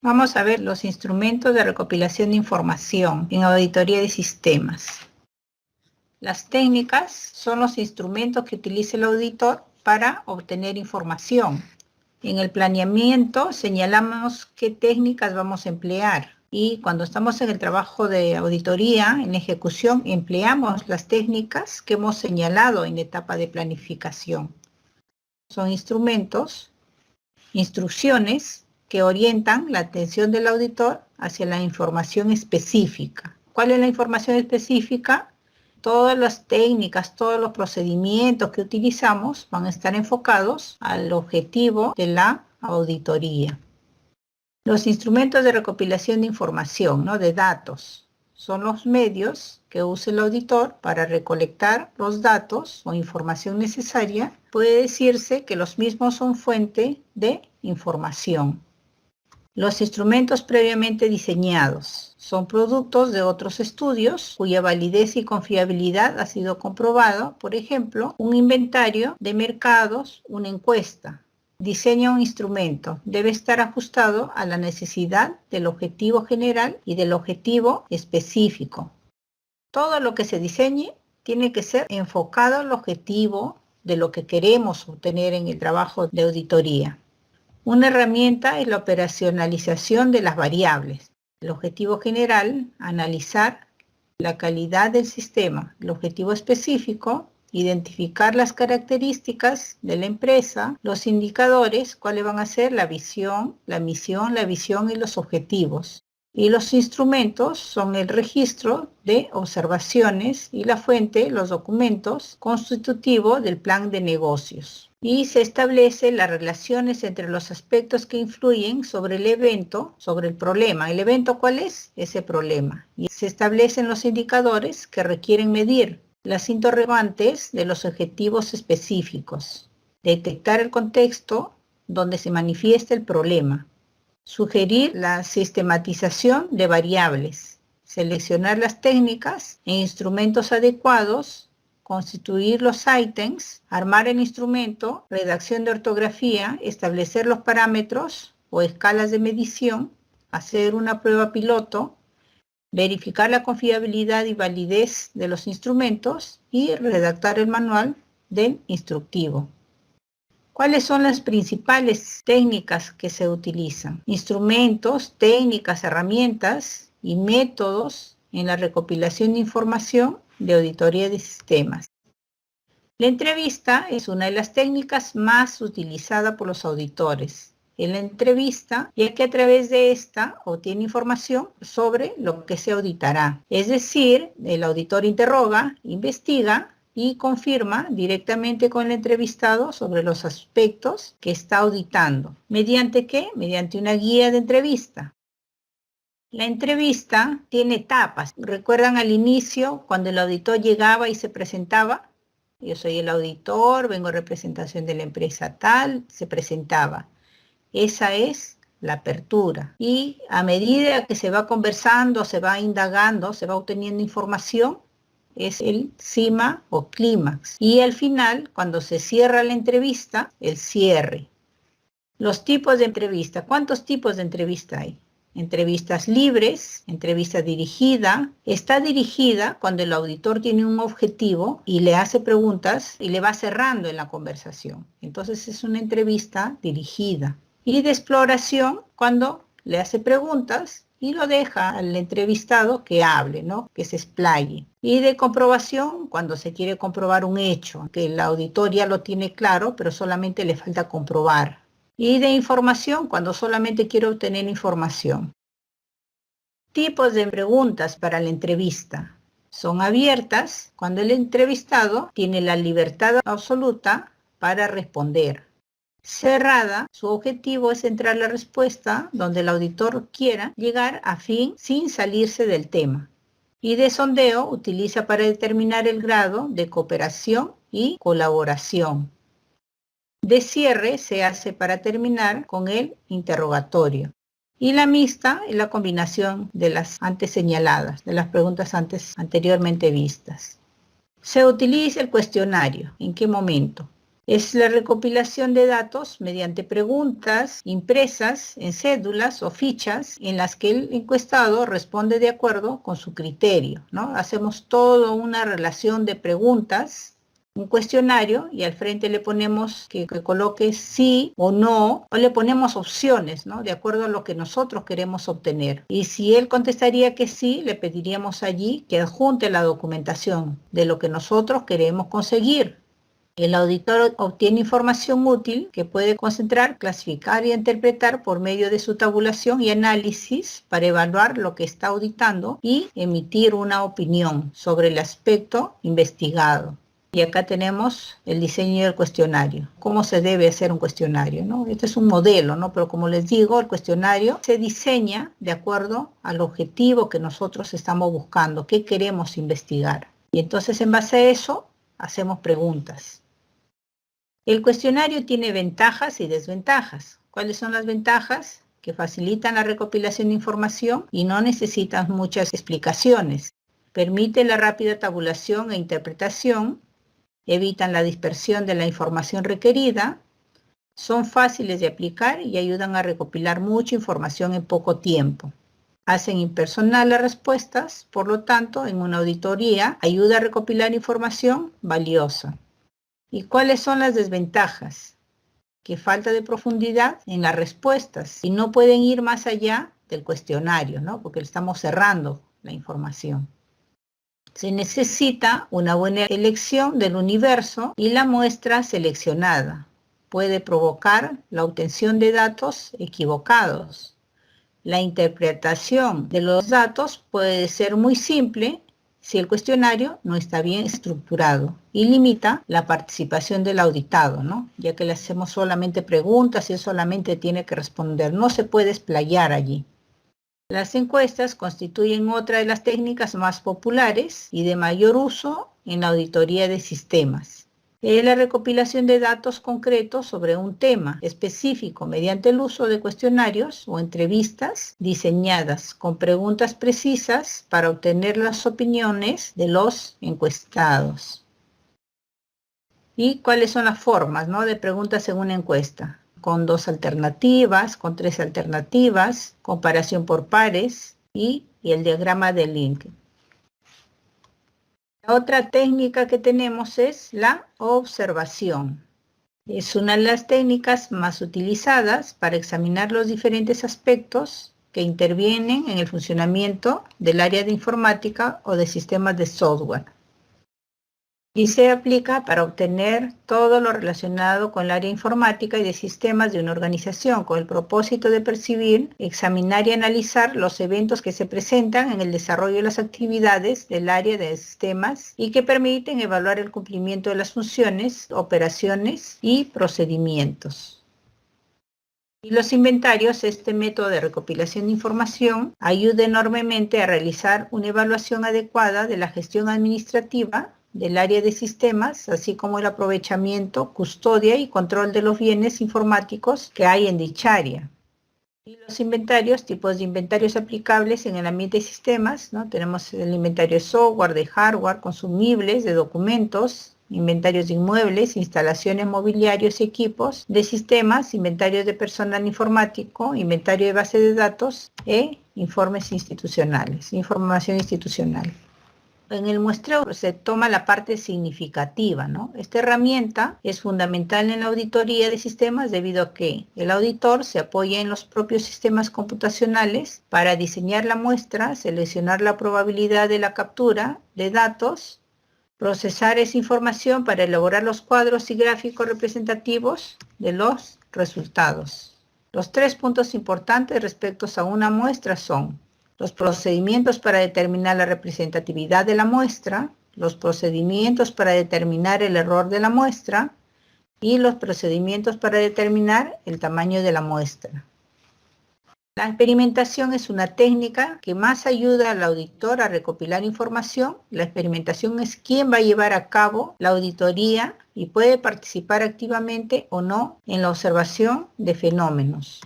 Vamos a ver los instrumentos de recopilación de información en auditoría de sistemas. Las técnicas son los instrumentos que utiliza el auditor para obtener información. En el planeamiento señalamos qué técnicas vamos a emplear y cuando estamos en el trabajo de auditoría, en la ejecución, empleamos las técnicas que hemos señalado en la etapa de planificación. Son instrumentos, instrucciones que orientan la atención del auditor hacia la información específica. ¿Cuál es la información específica? Todas las técnicas, todos los procedimientos que utilizamos van a estar enfocados al objetivo de la auditoría. Los instrumentos de recopilación de información, de datos, son los medios que usa el auditor para recolectar los datos o información necesaria. Puede decirse que los mismos son fuente de información. Los instrumentos previamente diseñados son productos de otros estudios cuya validez y confiabilidad ha sido comprobada, por ejemplo, un inventario de mercados, una encuesta. Diseña un instrumento, debe estar ajustado a la necesidad del objetivo general y del objetivo específico. Todo lo que se diseñe tiene que ser enfocado al objetivo de lo que queremos obtener en el trabajo de auditoría. Una herramienta es la operacionalización de las variables. El objetivo general, analizar la calidad del sistema. El objetivo específico, identificar las características de la empresa, los indicadores, cuáles van a ser la visión, la misión, la visión y los objetivos. Y los instrumentos son el registro de observaciones y la fuente, los documentos, constitutivo del plan de negocios. Y se establece las relaciones entre los aspectos que influyen sobre el evento, sobre el problema. ¿El evento cuál es? Ese problema. Y se establecen los indicadores que requieren medir las interrogantes de los objetivos específicos. Detectar el contexto donde se manifiesta el problema. Sugerir la sistematización de variables. Seleccionar las técnicas e instrumentos adecuados. Constituir los ítems, armar el instrumento, redacción de ortografía, establecer los parámetros o escalas de medición, hacer una prueba piloto, verificar la confiabilidad y validez de los instrumentos y redactar el manual del instructivo. ¿Cuáles son las principales técnicas que se utilizan? Instrumentos, técnicas, herramientas y métodos en la recopilación de información de auditoría de sistemas. La entrevista es una de las técnicas más utilizadas por los auditores. En la entrevista, ya que a través de esta obtiene información sobre lo que se auditará. Es decir, el auditor interroga, investiga y confirma directamente con el entrevistado sobre los aspectos que está auditando. ¿Mediante qué? Mediante una guía de entrevista. La entrevista tiene etapas. ¿Recuerdan al inicio cuando el auditor llegaba y se presentaba? Yo soy el auditor, vengo en representación de la empresa tal, se presentaba. Esa es la apertura. Y a medida que se va conversando, se va indagando, se va obteniendo información, es el cima o clímax. Y al final, cuando se cierra la entrevista, el cierre. Los tipos de entrevista. ¿Cuántos tipos de entrevista hay? Entrevistas libres, entrevista dirigida. Está dirigida cuando el auditor tiene un objetivo y le hace preguntas y le va cerrando en la conversación. Entonces es una entrevista dirigida. Y de exploración cuando le hace preguntas y lo deja al entrevistado que hable, que se explaye. Y de comprobación cuando se quiere comprobar un hecho, que el auditor ya lo tiene claro, pero solamente le falta comprobar. Y de información cuando solamente quiero obtener información. Tipos de preguntas para la entrevista. Son abiertas cuando el entrevistado tiene la libertad absoluta para responder. Cerrada, su objetivo es centrar la respuesta donde el auditor quiera llegar a fin sin salirse del tema. Y de sondeo utiliza para determinar el grado de cooperación y colaboración. De cierre se hace para terminar con el interrogatorio. Y la mixta es la combinación de las antes señaladas, de las preguntas anteriormente vistas. Se utiliza el cuestionario. ¿En qué momento? Es la recopilación de datos mediante preguntas impresas en cédulas o fichas en las que el encuestado responde de acuerdo con su criterio, ¿no? Hacemos toda una relación de preguntas, un cuestionario, y al frente le ponemos que coloque sí o no, o le ponemos opciones, ¿no? De acuerdo a lo que nosotros queremos obtener. Y si él contestaría que sí, le pediríamos allí que adjunte la documentación de lo que nosotros queremos conseguir. El auditor obtiene información útil que puede concentrar, clasificar y interpretar por medio de su tabulación y análisis para evaluar lo que está auditando y emitir una opinión sobre el aspecto investigado. Y acá tenemos el diseño del cuestionario. ¿Cómo se debe hacer un cuestionario, ¿no? Este es un modelo, ¿no? Pero como les digo, el cuestionario se diseña de acuerdo al objetivo que nosotros estamos buscando, qué queremos investigar. Y entonces en base a eso hacemos preguntas. El cuestionario tiene ventajas y desventajas. ¿Cuáles son las ventajas? Que facilitan la recopilación de información y no necesitan muchas explicaciones. Permite la rápida tabulación e interpretación, evitan la dispersión de la información requerida, son fáciles de aplicar y ayudan a recopilar mucha información en poco tiempo. Hacen impersonal las respuestas, por lo tanto, en una auditoría ayuda a recopilar información valiosa. ¿Y cuáles son las desventajas? Que falta de profundidad en las respuestas y no pueden ir más allá del cuestionario, ¿no? Porque estamos cerrando la información. Se necesita una buena elección del universo y la muestra seleccionada. Puede provocar la obtención de datos equivocados. La interpretación de los datos puede ser muy simple si el cuestionario no está bien estructurado y limita la participación del auditado, ¿no? Ya que le hacemos solamente preguntas y él solamente tiene que responder. No se puede explayar allí. Las encuestas constituyen otra de las técnicas más populares y de mayor uso en la auditoría de sistemas. Es la recopilación de datos concretos sobre un tema específico mediante el uso de cuestionarios o entrevistas diseñadas con preguntas precisas para obtener las opiniones de los encuestados. ¿Y cuáles son las formas, ¿no? de preguntas en una encuesta? Con 2 alternativas, con 3 alternativas, comparación por pares y el diagrama de Lincoln. La otra técnica que tenemos es la observación. Es una de las técnicas más utilizadas para examinar los diferentes aspectos que intervienen en el funcionamiento del área de informática o de sistemas de software. Y se aplica para obtener todo lo relacionado con el área informática y de sistemas de una organización, con el propósito de percibir, examinar y analizar los eventos que se presentan en el desarrollo de las actividades del área de sistemas y que permiten evaluar el cumplimiento de las funciones, operaciones y procedimientos. Y los inventarios, este método de recopilación de información, ayuda enormemente a realizar una evaluación adecuada de la gestión administrativa del área de sistemas, así como el aprovechamiento, custodia y control de los bienes informáticos que hay en dicha área. Y los inventarios, tipos de inventarios aplicables en el ambiente de sistemas, ¿no? Tenemos el inventario de software, de hardware, consumibles, de documentos, inventarios de inmuebles, instalaciones, mobiliarios y equipos, de sistemas, inventarios de personal informático, inventario de base de datos e informes institucionales, información institucional. En el muestreo se toma la parte significativa, ¿no? Esta herramienta es fundamental en la auditoría de sistemas debido a que el auditor se apoya en los propios sistemas computacionales para diseñar la muestra, seleccionar la probabilidad de la captura de datos, procesar esa información para elaborar los cuadros y gráficos representativos de los resultados. Los 3 puntos importantes respecto a una muestra son los procedimientos para determinar la representatividad de la muestra, los procedimientos para determinar el error de la muestra y los procedimientos para determinar el tamaño de la muestra. La experimentación es una técnica que más ayuda al auditor a recopilar información. La experimentación es quien va a llevar a cabo la auditoría y puede participar activamente o no en la observación de fenómenos.